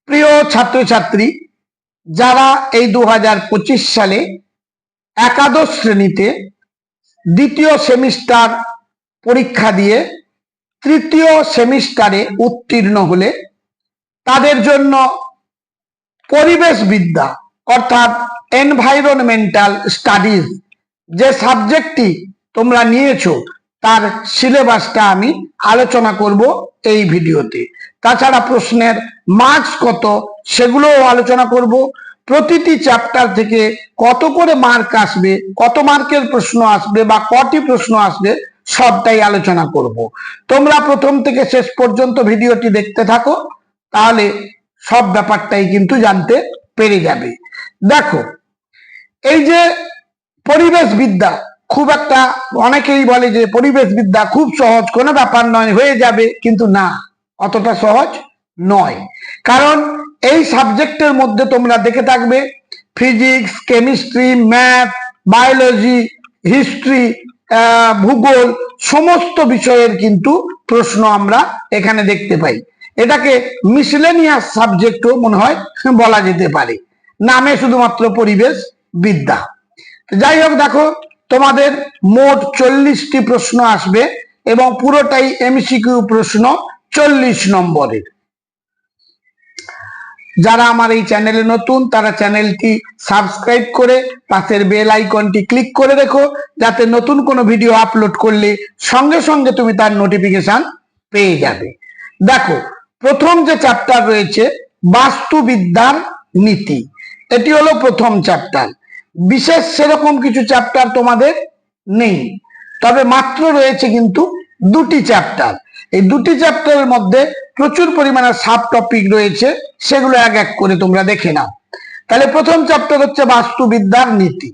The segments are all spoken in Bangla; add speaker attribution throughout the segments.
Speaker 1: প্রিয় ছাত্রছাত্রী, যারা এই 2025 সালে একাদশ শ্রেণীতে দ্বিতীয় সেমিস্টার পরীক্ষা দিয়ে তৃতীয় সেমিস্টারে উত্তীর্ণ হলে তাদের জন্য পরিবেশবিদ্যা অর্থাৎ এনভায়রনমেন্টাল স্টাডিজ যে সাবজেক্টটি তোমরা নিয়েছো তার সিলেবাসটা আমি আলোচনা করব এই ভিডিওতে। তাছাড়া প্রশ্নের মার্কস কত সেগুলোও আলোচনা করব। প্রতিটি চ্যাপ্টার থেকে কত করে মার্ক আসবে, কত মার্কের প্রশ্ন আসবে বা কটি প্রশ্ন আসবে সবটাই আলোচনা করব। তোমরা প্রথম থেকে শেষ পর্যন্ত ভিডিওটি দেখতে থাকো, তাহলে সব ব্যাপারটাই কিন্তু জানতে পেরে যাবে। দেখো, এই যে পরিবেশবিদ্যা খুব একটা, অনেকেই বলে যে পরিবেশবিদ্যা খুব সহজ, কোনো ব্যাপার নয়, হয়ে যাবে, কিন্তু না, অতটা সহজ নয়। কারণ এই সাবজেক্টের মধ্যে তোমরা দেখে থাকবে physics, chemistry, math, biology, history, ভূগোল, সমস্ত বিষয়ের কিন্তু প্রশ্ন আমরা এখানে দেখতে পাই। এটাকে মিসলেনিয়াস সাবজেক্টও মনে হয় বলা যেতে পারে, নামে শুধুমাত্র পরিবেশ বিদ্যা। যাই হোক, দেখো, তোমাদের মোট 40টি প্রশ্ন আসবে এবং পুরোটাই এমসিকিউ প্রশ্ন 40 নম্বরের। যারা আমার এই চ্যানেলে নতুন তারা চ্যানেলটি সাবস্ক্রাইব করে পাশের বেল আইকনটি ক্লিক করে রেখো, যাতে নতুন কোনো ভিডিও আপলোড করলে সঙ্গে সঙ্গে তুমি তার নোটিফিকেশন পেয়ে যাবে। দেখো, প্রথম যে চ্যাপ্টার রয়েছে বাস্তুবিদ্যার নীতি, এটি হলো প্রথম চ্যাপ্টার। বিশেষ সেরকম কিছু চ্যাপ্টার তোমাদের নেই, তবে মাত্র রয়েছে কিন্তু দুটি চ্যাপ্টার। এই দুটি চ্যাপ্টারের মধ্যে প্রচুর পরিমাণে সাব টপিক রয়েছে, সেগুলো এক এক করে তোমরা দেখে নাও। তাহলে প্রথম চ্যাপ্টার হচ্ছে বাস্তুবিদ্যার নীতি।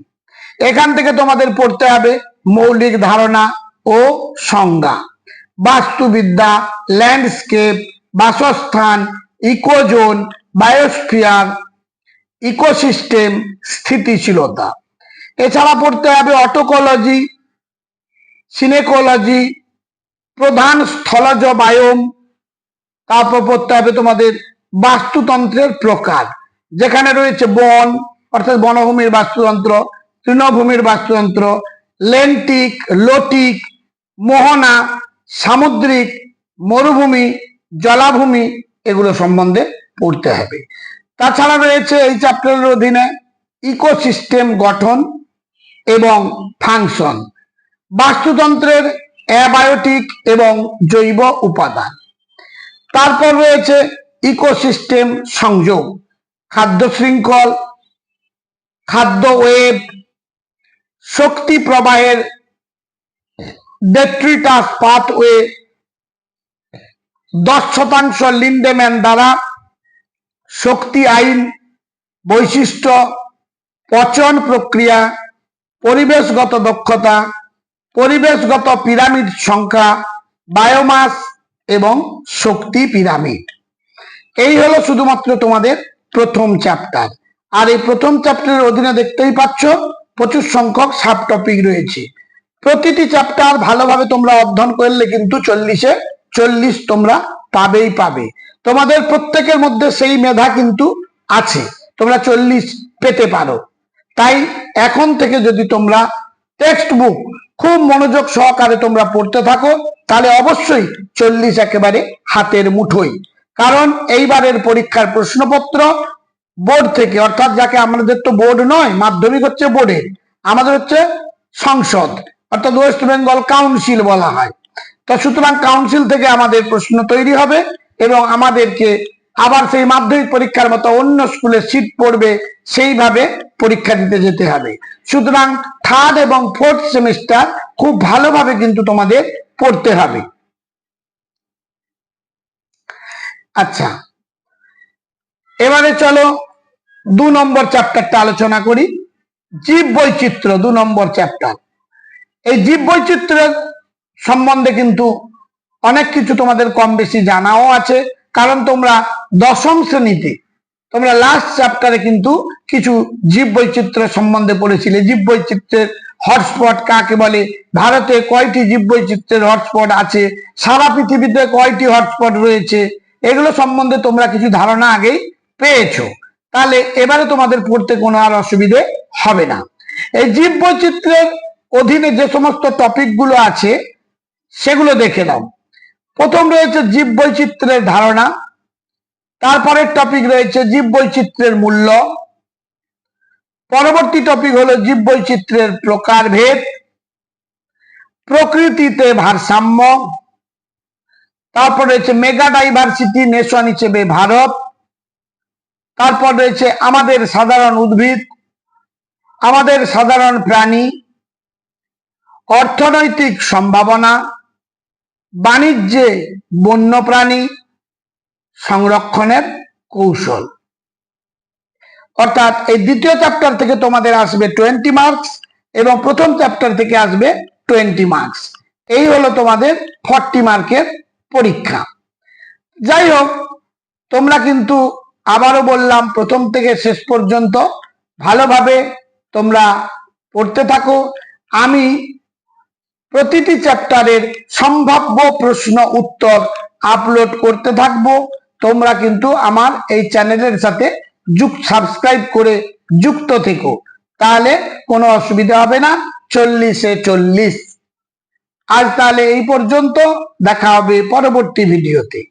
Speaker 1: এখান থেকে তোমাদের পড়তে হবে মৌলিক ধারণা ও সংজ্ঞা, বাস্তুবিদ্যা, ল্যান্ডস্কেপ, বাসস্থান, ইকোজোন, বায়োস্ফিয়ার, ইকোসিস্টেম, স্থিতিশীলতা। এছাড়া পড়তে হবে অটোকোলজি, সিনেকোলজি, প্রধান স্থলজ বায়োম। তারপর পড়তে হবে তোমাদের বাস্তুতন্ত্রের প্রকার, যেখানে রয়েছে বন অর্থাৎ বনভূমির বাস্তুতন্ত্র, তৃণভূমির বাস্তুতন্ত্র, লেন্টিক, লোটিক, মোহনা, সামুদ্রিক, মরুভূমি, জলাভূমি, এগুলো সম্বন্ধে পড়তে হবে। তাছাড়া রয়েছে এই চ্যাপ্টারের অধীনে ইকোসিস্টেম গঠন এবং ফাংশন, বাস্তুতন্ত্রের অ্যাবায়োটিক এবং জৈব উপাদান। তারপর রয়েছে ইকোসিস্টেম সংযোগ, খাদ্য শৃঙ্খল, খাদ্য ওয়েব, শক্তি প্রবাহের ডেট্রিটাস পাথওয়ে, 10% লিন্ডেম্যান দ্বারা, শক্তি আইন, বৈশিষ্ট্য, পচন প্রক্রিয়া, পরিবেশগত দক্ষতা, পরিবেশগত পিরামিড সংখ্যা, বায়োমাস এবং শক্তি পিরামিড। এই হলো শুধুমাত্র তোমাদের প্রথম চ্যাপ্টার। আর এই প্রথম চ্যাপ্টারের অধীনে দেখতেই পাচ্ছ প্রচুর সংখ্যক সাব টপিক রয়েছে। প্রতিটি চ্যাপ্টার ভালোভাবে তোমরা অধ্যয়ন করলে কিন্তু 40-এ 40 তোমরা পাবেই পাবে। তোমাদের প্রত্যেকের মধ্যে সেই মেধা কিন্তু আছে, তোমরা 40 পেতে পারো। তাই এখন থেকে যদি তোমরা টেক্সট বুক খুব মনোযোগ সহকারে তোমরা পড়তে থাকো, তাহলে অবশ্যই 40 একেবারে হাতের মুঠোই। কারণ এইবারের পরীক্ষার প্রশ্নপত্র বোর্ড থেকে, অর্থাৎ যাকে আমাদের তো বোর্ড নয়, মাধ্যমিক হচ্ছে বোর্ডের, আমাদের হচ্ছে সংসদ, অর্থাৎ ওয়েস্ট বেঙ্গল কাউন্সিল বলা হয়। তো সুতরাং কাউন্সিল থেকে আমাদের প্রশ্ন তৈরি হবে এবং আমাদেরকে আবার সেই মাধ্যমিক পরীক্ষার মতো অন্য স্কুলে সিট পড়বে, সেইভাবে পরীক্ষা দিতে যেতে হবে। সুতরাং থার্ড এবং ফোর্থ সেমিস্টার খুব ভালোভাবে কিন্তু তোমাদের পড়তে হবে। আচ্ছা, এবারে চলো 2 নম্বর চ্যাপ্টারটা আলোচনা করি, জীব বৈচিত্র্য 2 নম্বর চ্যাপ্টার। এই জীব বৈচিত্র্যের সম্বন্ধে কিন্তু অনেক কিছু তোমাদের কম বেশি জানাও আছে, কারণ তোমরা দশম শ্রেণীতে তোমরা লাস্ট চ্যাপ্টারে কিন্তু কিছু জীব বৈচিত্র্য সম্বন্ধে পড়েছিলে। জীব বৈচিত্র্যের হটস্পট কাকে বলে, ভারতে কয়টি জীব বৈচিত্র্যের হটস্পট আছে, সারা পৃথিবীতে কয়টি হটস্পট রয়েছে, এগুলো সম্বন্ধে তোমরা কিছু ধারণা আগেই পেয়েছো, তাহলে এবারে তোমাদের পড়তে কোনো আর অসুবিধে হবে না। এই জীব বৈচিত্র্যের অধীনে যে সমস্ত টপিক গুলো আছে সেগুলো দেখে নাও। প্রথম রয়েছে জীব বৈচিত্র্যের ধারণা, তারপরের টপিক রয়েছে জীব বৈচিত্র্যের মূল্য, পরবর্তী টপিক হলো জীব বৈচিত্র্যের প্রকারভেদ, প্রকৃতিতে ভারসাম্য, তারপর রয়েছে মেগা ডাইভার্সিটি নেশন হিসেবে ভারত, তারপর রয়েছে আমাদের সাধারণ উদ্ভিদ, আমাদের সাধারণ প্রাণী, অর্থনৈতিক সম্ভাবনা, বাণিজ্যে বন্যপ্রাণী, সংরক্ষণের কৌশল। অর্থাৎ এই দ্বিতীয় চ্যাপ্টার থেকে তোমাদের আসবে 20 মার্কস এবং প্রথম চ্যাপ্টার থেকে আসবে 20 মার্কস। এই হলো তোমাদের 40 মার্কের পরীক্ষা। যাই হোক, তোমরা কিন্তু আবারও বললাম প্রথম থেকে শেষ পর্যন্ত ভালোভাবে তোমরা পড়তে থাকো। আমি প্রতিটি চ্যাপ্টারের সম্ভাব্য প্রশ্ন উত্তর আপলোড করতে থাকবো। তোমরা কিন্তু আমার এই চ্যানেলের সাথে সাবস্ক্রাইব করে যুক্ত থেকো, তাহলে কোনো অসুবিধা হবে না। 40-এ 40। আজ তাহলে এই পর্যন্ত, দেখা হবে পরবর্তী ভিডিওতে।